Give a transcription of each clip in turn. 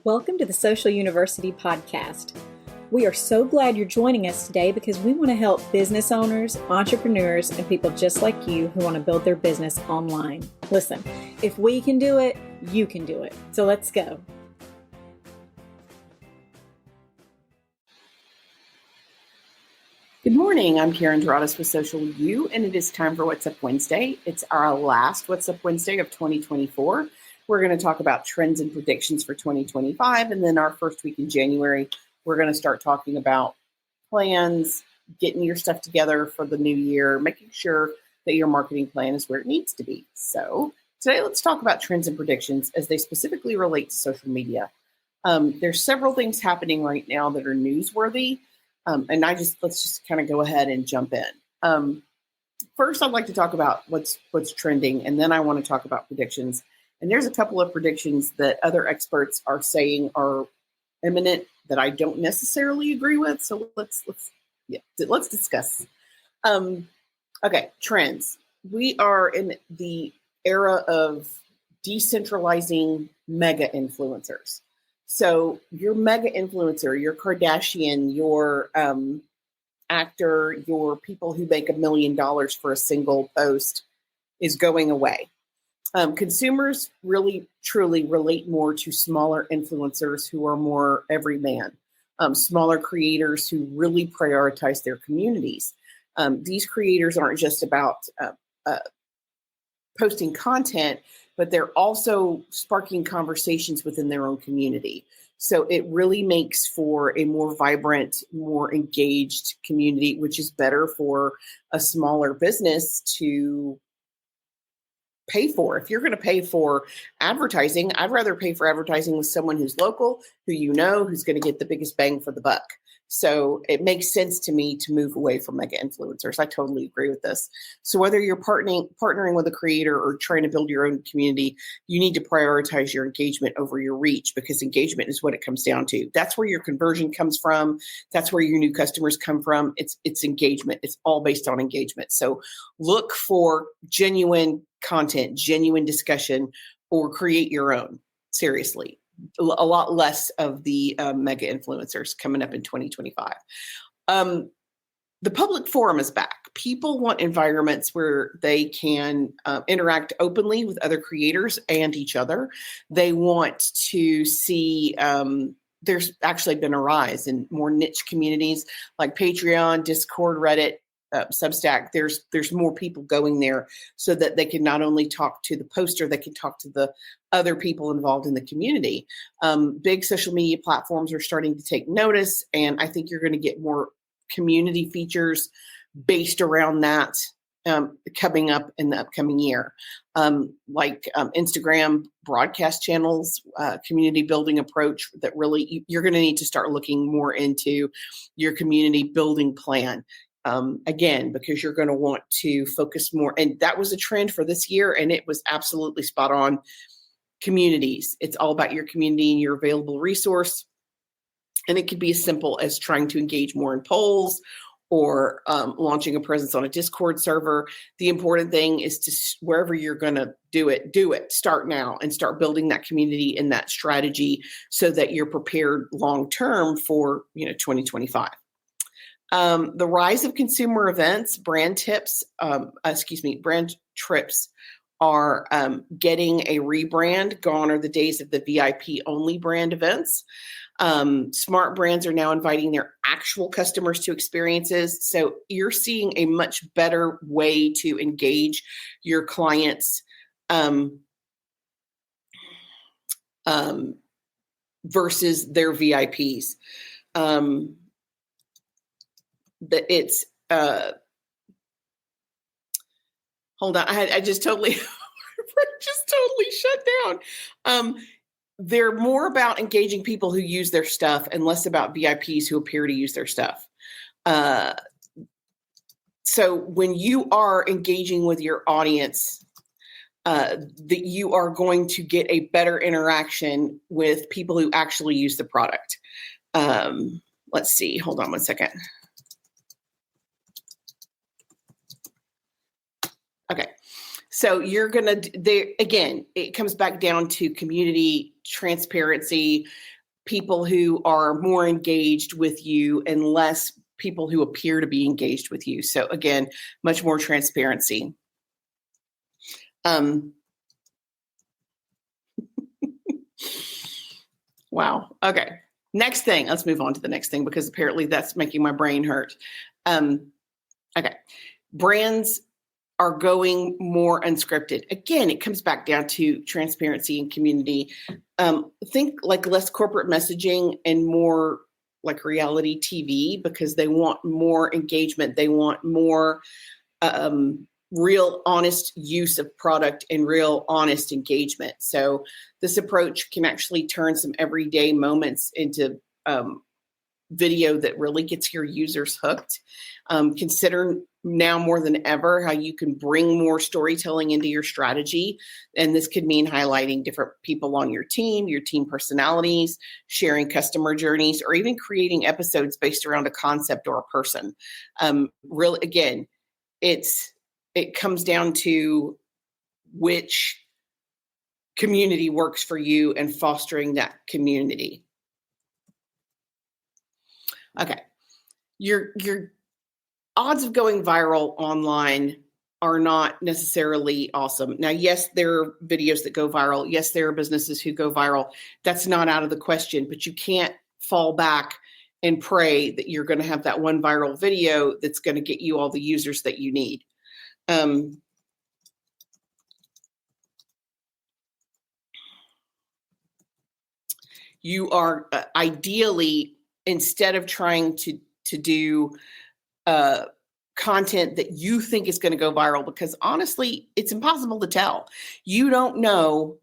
Welcome to the Social University podcast. We are so glad you're joining us today because we want to help business owners, entrepreneurs, and people just like you who want to build their business online. Listen, if we can do it, you can do it. So let's go. Good morning. I'm Karen Dorados with Social U, and it is time for What's Up Wednesday. It's our last What's Up Wednesday of 2024. We're going to talk about trends and predictions for 2025, and then our first week in January, we're going to start talking about plans, getting your stuff together for the new year, making sure that your marketing plan is where it needs to be. So today, let's talk about trends and predictions as they specifically relate to social media. There's several things happening right now that are newsworthy. And let's just kind of go ahead and jump in. First, I'd like to talk about what's trending, and then I want to talk about predictions. And there's a couple of predictions that other experts are saying are imminent that I don't necessarily agree with. So let's discuss. Okay, trends. We are in the era of decentralizing mega influencers. So your mega influencer, your Kardashian, your actor, your people who make $1 million for a single post is going away. Consumers really, truly relate more to smaller influencers who are more everyman, smaller creators who really prioritize their communities. These creators aren't just about posting content, but they're also sparking conversations within their own community. So it really makes for a more vibrant, more engaged community, which is better for a smaller business to pay for. If you're going to pay for advertising, I'd rather pay for advertising with someone who's local, who you know, who's going to get the biggest bang for the buck. So it makes sense to me to move away from mega influencers. I totally agree with this. So whether you're partnering with a creator or trying to build your own community, you need to prioritize your engagement over your reach, because engagement is what it comes down to. That's where your conversion comes from. That's where your new customers come from. It's engagement. It's all based on engagement. So look for genuine content, genuine discussion, or create your own. Seriously. A lot less of the mega influencers coming up in 2025. The public forum is back. People want environments where they can interact openly with other creators and each other. They want to see, there's actually been a rise in more niche communities like Patreon, Discord, Reddit, Substack. There's more people going there so that they can not only talk to the poster, they can talk to the other people involved in the community. Big social media platforms are starting to take notice, and I think you're going to get more community features based around that coming up in the upcoming year, like Instagram broadcast channels, community building approach that really you're going to need to start looking more into your community building plan. Again, because you're going to want to focus more. And that was a trend for this year, and it was absolutely spot on. Communities. It's all about your community and your available resource. And it could be as simple as trying to engage more in polls or launching a presence on a Discord server. The important thing is to, wherever you're going to do it. Start now and start building that community and that strategy so that you're prepared long-term for 2025. The rise of consumer events, brand trips are getting a rebrand. Gone are the days of the VIP only brand events. Smart brands are now inviting their actual customers to experiences. So you're seeing a much better way to engage your clients versus their VIPs. Hold on. I just totally shut down. They're more about engaging people who use their stuff and less about VIPs who appear to use their stuff. So when you are engaging with your audience, that you are going to get a better interaction with people who actually use the product. Let's see. Hold on one second. Okay. So you're going to, again, it comes back down to community transparency, people who are more engaged with you and less people who appear to be engaged with you. So again, much more transparency. Wow. Okay. Next thing. Let's move on to the next thing because apparently that's making my brain hurt. Okay. Brands are going more unscripted. Again, it comes back down to transparency and community. Think like less corporate messaging and more like reality TV because they want more engagement. They want more real honest use of product and real honest engagement. So this approach can actually turn some everyday moments into video that really gets your users hooked. Consider now more than ever how you can bring more storytelling into your strategy. And this could mean highlighting different people on your team personalities, sharing customer journeys, or even creating episodes based around a concept or a person. Really, again, it comes down to which community works for you and fostering that community. Okay. Your odds of going viral online are not necessarily awesome. Now, yes, there are videos that go viral. Yes, there are businesses who go viral. That's not out of the question, but you can't fall back and pray that you're going to have that one viral video that's going to get you all the users that you need. You are ideally, instead of trying to do content that you think is going to go viral, because honestly, it's impossible to tell. You don't know.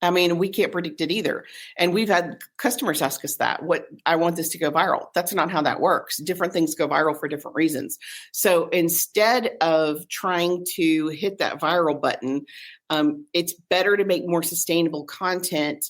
I mean, we can't predict it either. And we've had customers ask us that, I want this to go viral. That's not how that works. Different things go viral for different reasons. So instead of trying to hit that viral button, it's better to make more sustainable content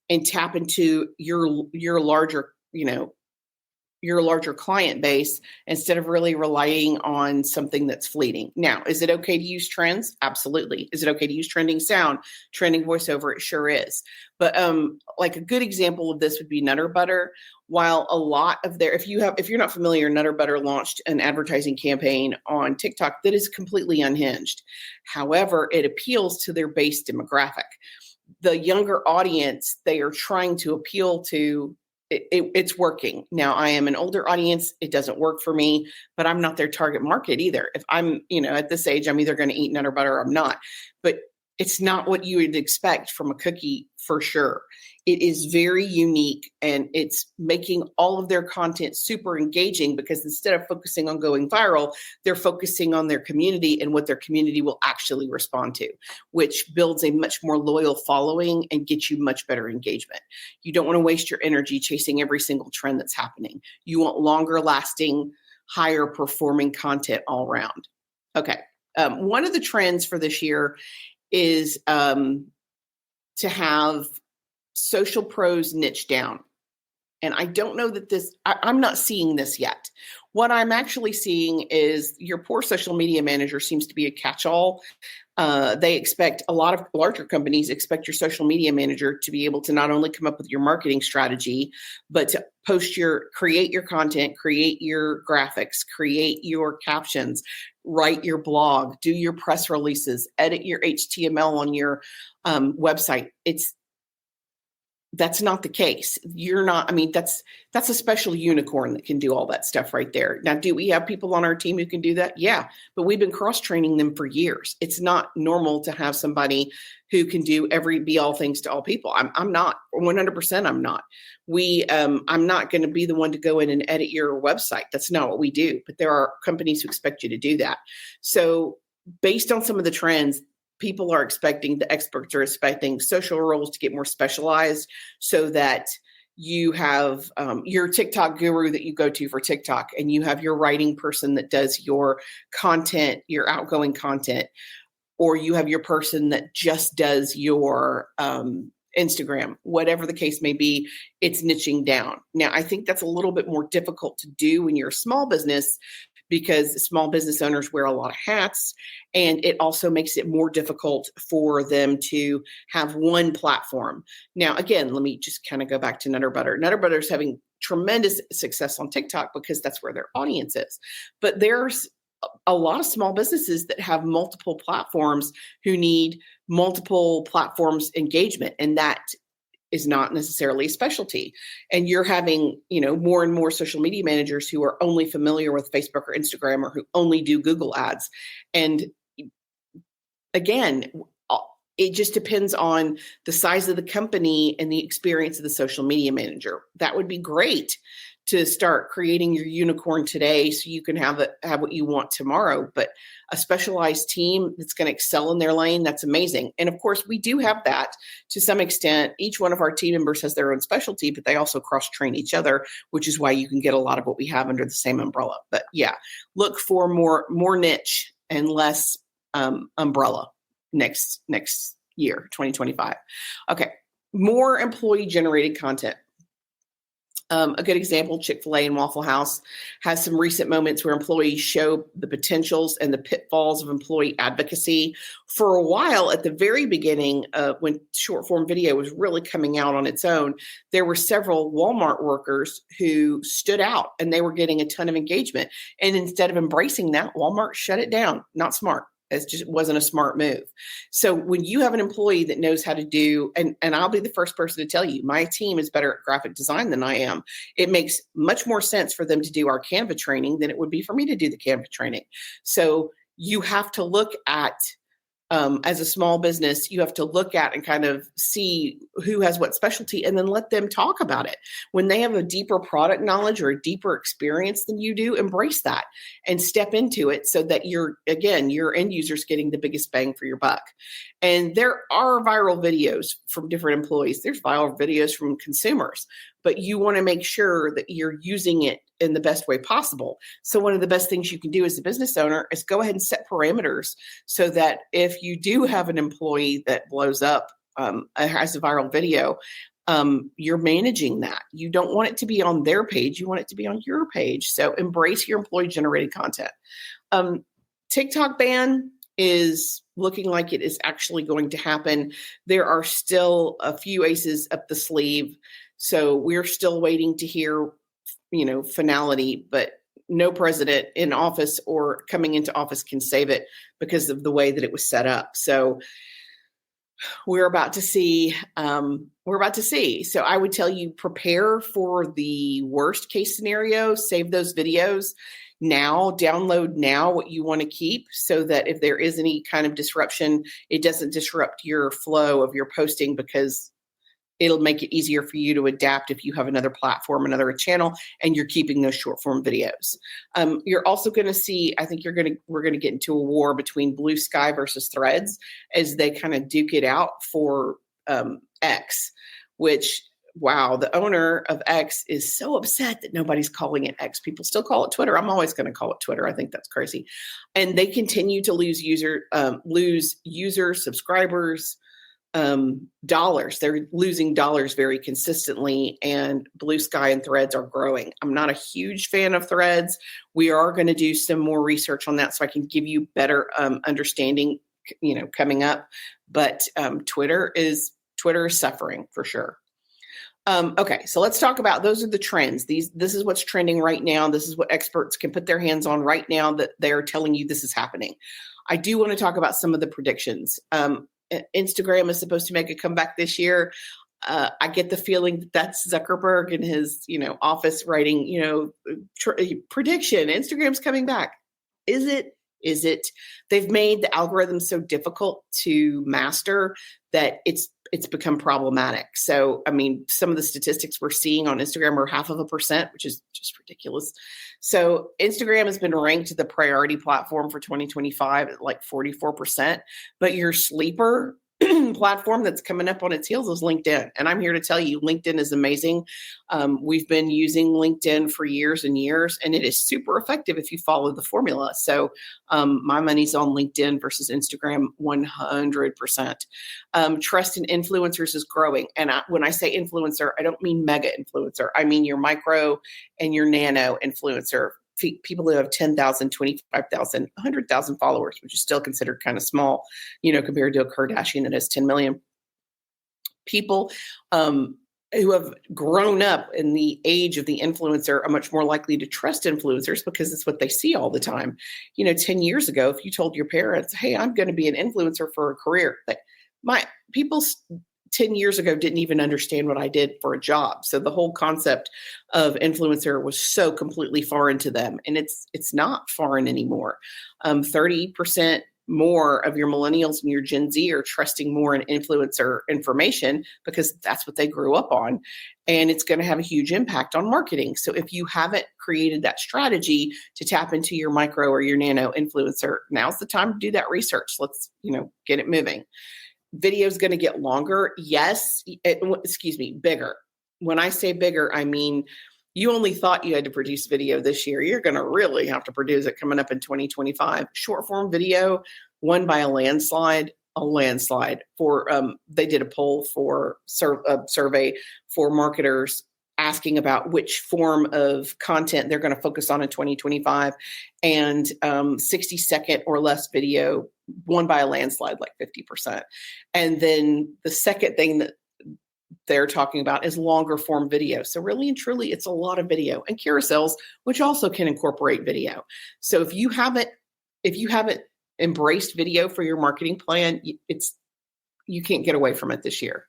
and tap into your larger, your larger client base instead of really relying on something that's fleeting. Now, is it okay to use trends? Absolutely. Is it okay to use trending sound, trending voiceover? It sure is. But like a good example of this would be Nutter Butter. While a lot of if you're not familiar, Nutter Butter launched an advertising campaign on TikTok that is completely unhinged. However, it appeals to their base demographic. The younger audience they are trying to appeal to, it's working. Now, I am an older audience. It doesn't work for me, but I'm not their target market either. If I'm, at this age, I'm either going to eat Nutter Butter or I'm not. But it's not what you would expect from a cookie for sure. It is very unique, and it's making all of their content super engaging because instead of focusing on going viral, they're focusing on their community and what their community will actually respond to, which builds a much more loyal following and gets you much better engagement. You don't want to waste your energy chasing every single trend that's happening. You want longer lasting, higher performing content all around. Okay. One of the trends for this year is to have social pros niche down. And I don't know that I'm not seeing this yet. What I'm actually seeing is your poor social media manager seems to be a catch-all. They expect, a lot of larger companies expect your social media manager to be able to not only come up with your marketing strategy, but to create your content, create your graphics, create your captions, write your blog, do your press releases, edit your HTML on your website. That's not the case. That's a special unicorn that can do all that stuff right there. Now, do we have people on our team who can do that? Yeah, but we've been cross-training them for years. It's not normal to have somebody who can do be all things to all people. I'm not 100%. I'm not. I'm not going to be the one to go in and edit your website. That's not what we do. But there are companies who expect you to do that. So based on some of the trends, the experts are expecting social roles to get more specialized so that you have your TikTok guru that you go to for TikTok, and you have your writing person that does your content, your outgoing content, or you have your person that just does your Instagram, whatever the case may be. It's niching down. Now, I think that's a little bit more difficult to do when you're a small business, because small business owners wear a lot of hats, and it also makes it more difficult for them to have one platform. Now, again, let me just kind of go back to Nutter Butter. Nutter Butter is having tremendous success on TikTok because that's where their audience is. But there's a lot of small businesses that have multiple platforms who need multiple platforms engagement, and that is not necessarily a specialty. And you're having, more and more social media managers who are only familiar with Facebook or Instagram, or who only do Google ads. And again, it just depends on the size of the company and the experience of the social media manager. That would be great to start creating your unicorn today so you can have what you want tomorrow. But a specialized team that's going to excel in their lane, that's amazing. And of course, we do have that to some extent. Each one of our team members has their own specialty, but they also cross-train each other, which is why you can get a lot of what we have under the same umbrella. But yeah, look for more niche and less umbrella next year, 2025. Okay, more employee-generated content. A good example, Chick-fil-A and Waffle House has some recent moments where employees show the potentials and the pitfalls of employee advocacy. For a while, at the very beginning, when short form video was really coming out on its own, there were several Walmart workers who stood out and they were getting a ton of engagement. And instead of embracing that, Walmart shut it down. Not smart. It just wasn't a smart move. So when you have an employee that knows how to do, and I'll be the first person to tell you, my team is better at graphic design than I am. It makes much more sense for them to do our Canva training than it would be for me to do the Canva training. So you have to look at, as a small business, you have to look at and kind of see who has what specialty and then let them talk about it. When they have a deeper product knowledge or a deeper experience than you do, embrace that and step into it so that your end user's getting the biggest bang for your buck. And there are viral videos from different employees. There's viral videos from consumers, but you want to make sure that you're using it in the best way possible. So one of the best things you can do as a business owner is go ahead and set parameters so that if you do have an employee that blows up, has a viral video, you're managing that. You don't want it to be on their page. You want it to be on your page. So embrace your employee generated content. TikTok ban is looking like it is actually going to happen. There are still a few aces up the sleeve. So we're still waiting to hear, finality, but no president in office or coming into office can save it because of the way that it was set up. So we're about to see. So I would tell you, prepare for the worst case scenario, save those videos now, download now what you want to keep so that if there is any kind of disruption, it doesn't disrupt your flow of your posting, because it'll make it easier for you to adapt if you have another platform, another channel, and you're keeping those short form videos. You're also going to see, I think we're going to get into a war between Blue Sky versus Threads as they kind of duke it out for X, which, wow, the owner of X is so upset that nobody's calling it X. People still call it Twitter. I'm always going to call it Twitter. I think that's crazy. And they continue to lose users, subscribers, dollars. They're losing dollars very consistently, and Blue Sky and Threads are growing. I'm not a huge fan of Threads. We are going to do some more research on that so I can give you better understanding, coming up. But Twitter is suffering for sure. Okay, so let's talk about, those are the trends. This is what's trending right now. This is what experts can put their hands on right now that they're telling you this is happening. I do want to talk about some of the predictions. Instagram is supposed to make a comeback this year. I get the feeling that that's Zuckerberg in his, office writing, prediction. Instagram's coming back. Is it? They've made the algorithm so difficult to master that it's become problematic. So, I mean, some of the statistics we're seeing on Instagram are 0.5%, which is just ridiculous. So Instagram has been ranked the priority platform for 2025 at like 44%, but your sleeper platform that's coming up on its heels is LinkedIn. And I'm here to tell you, LinkedIn is amazing. We've been using LinkedIn for years and years, and it is super effective if you follow the formula. So my money's on LinkedIn versus Instagram 100%. Trust in influencers is growing. And when I say influencer, I don't mean mega influencer. I mean your micro and your nano influencer. people who have 10,000, 25,000, 100,000 followers, which is still considered kind of small, compared to a Kardashian that has 10 million. People who have grown up in the age of the influencer are much more likely to trust influencers because it's what they see all the time. 10 years ago, if you told your parents, hey, I'm going to be an influencer for a career, my people 10 years ago didn't even understand what I did for a job. So the whole concept of influencer was so completely foreign to them. And it's not foreign anymore. 30% more of your millennials and your Gen Z are trusting more in influencer information because that's what they grew up on. And it's going to have a huge impact on marketing. So if you haven't created that strategy to tap into your micro or your nano influencer, now's the time to do that research. Let's, get it moving. Video is going to get longer. Yes. Bigger. When I say bigger, I mean, you only thought you had to produce video this year. You're going to really have to produce it coming up in 2025. Short form video won by a landslide for, they did a poll for a survey for marketers asking about which form of content they're going to focus on in 2025. And 60-second or less video won by a landslide, like 50%. And then the second thing that they're talking about is longer form video. So really and truly, it's a lot of video and carousels, which also can incorporate video. So if you haven't embraced video for your marketing plan, you can't get away from it this year.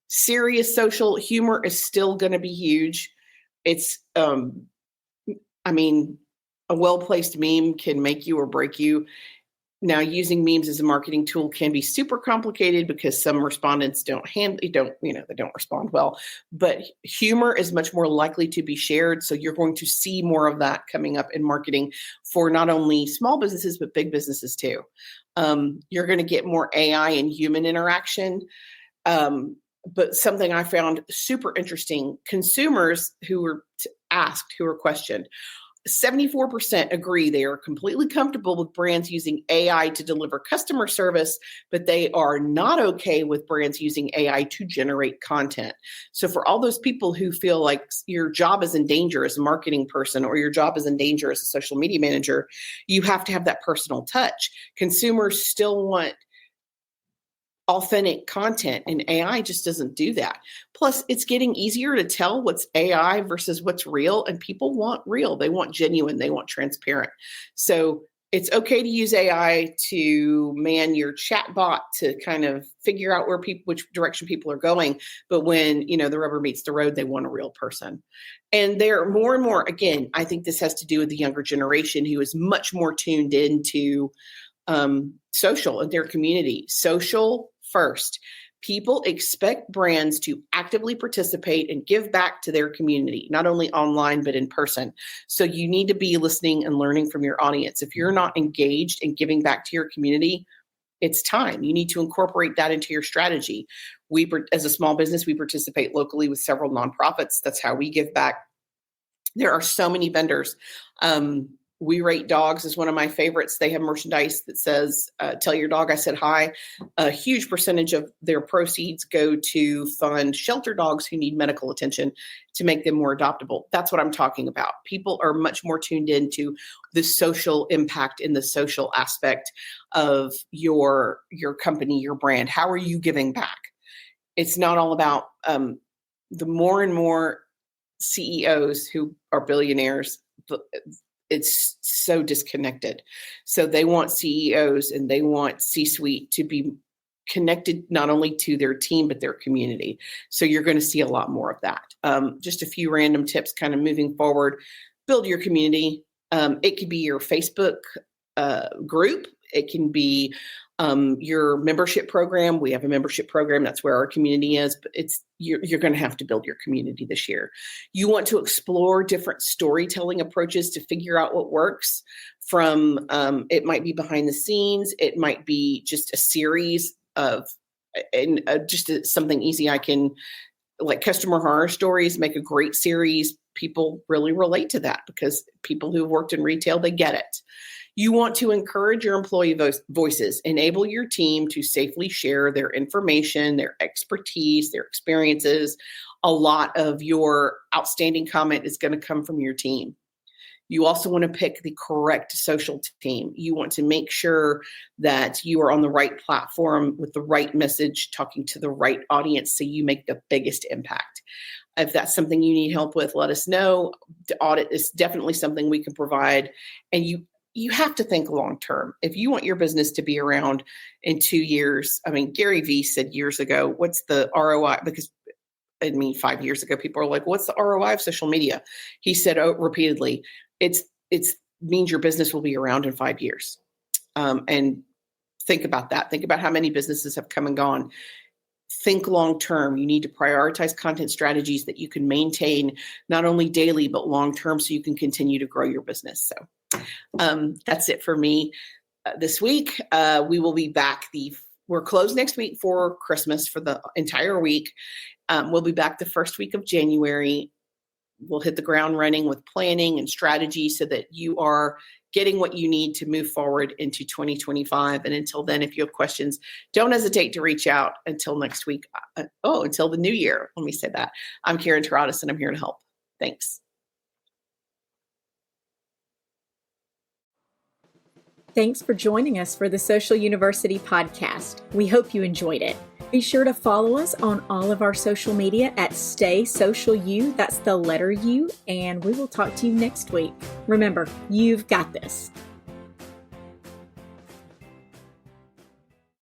Serious social humor is still going to be huge. It's, a well-placed meme can make you or break you. Now, using memes as a marketing tool can be super complicated because some respondents they don't respond well. But humor is much more likely to be shared. So you're going to see more of that coming up in marketing for not only small businesses, but big businesses too. You're going to get more AI and human interaction. But something I found super interesting, consumers who were questioned, 74% agree they are completely comfortable with brands using AI to deliver customer service, but they are not okay with brands using AI to generate content. So for all those people who feel like your job is in danger as a marketing person or your job is in danger as a social media manager, you have to have that personal touch. Consumers still want authentic content, and AI just doesn't do that. Plus, it's getting easier to tell what's AI versus what's real, and people want real. They want genuine. They want transparent. So it's okay to use AI to man your chat bot to kind of figure out which direction people are going. But when, the rubber meets the road, they want a real person. And they're more and more, again, I think this has to do with the younger generation who is much more tuned into social and their community. Social first. People expect brands to actively participate and give back to their community, not only online, but in person. So you need to be listening and learning from your audience. If you're not engaged in giving back to your community, it's time. You need to incorporate that into your strategy. As a small business, we participate locally with several nonprofits. That's how we give back. There are so many vendors. We Rate Dogs is one of my favorites. They have merchandise that says, tell your dog I said hi. A huge percentage of their proceeds go to fund shelter dogs who need medical attention to make them more adoptable. That's what I'm talking about. People are much more tuned into the social impact and the social aspect of your company, your brand. How are you giving back? It's not all about the more and more CEOs who are billionaires. It's so disconnected. So they want CEOs and they want C-suite to be connected not only to their team, but their community. So you're going to see a lot more of that. Just a few random tips kind of moving forward. Build your community. It could be your Facebook group. It can be your membership program. We have a membership program. That's where our community is. But you're going to have to build your community this year. You want to explore different storytelling approaches to figure out what works. From it might be behind the scenes. It might be just a series of something easy. I can like customer horror stories. Make a great series. People really relate to that because people who've worked in retail, they get it. You want to encourage your employee voices, enable your team to safely share their information, their expertise, their experiences. A lot of your outstanding comment is going to come from your team. You also want to pick the correct social team. You want to make sure that you are on the right platform with the right message, talking to the right audience so you make the biggest impact. If that's something you need help with, let us know. The audit is definitely something we can provide. And you have to think long term. If you want your business to be around in 2 years, I mean, Gary Vee said years ago, what's the ROI? Because 5 years ago, people are like, what's the ROI of social media? He said repeatedly, it's means your business will be around in 5 years. And think about that. Think about how many businesses have come and gone. Think long term. You need to prioritize content strategies that you can maintain not only daily, but long term so you can continue to grow your business. So that's it for me this week. We will be back. We're closed next week for Christmas for the entire week. We'll be back the first week of January. We'll hit the ground running with planning and strategy so that you are getting what you need to move forward into 2025. And until then, if you have questions, don't hesitate to reach out until next week. Until the new year. Let me say that. I'm Karen Taradas, and I'm here to help. Thanks. Thanks for joining us for the Social University podcast. We hope you enjoyed it. Be sure to follow us on all of our social media at Stay Social U. That's the letter U. And we will talk to you next week. Remember, you've got this.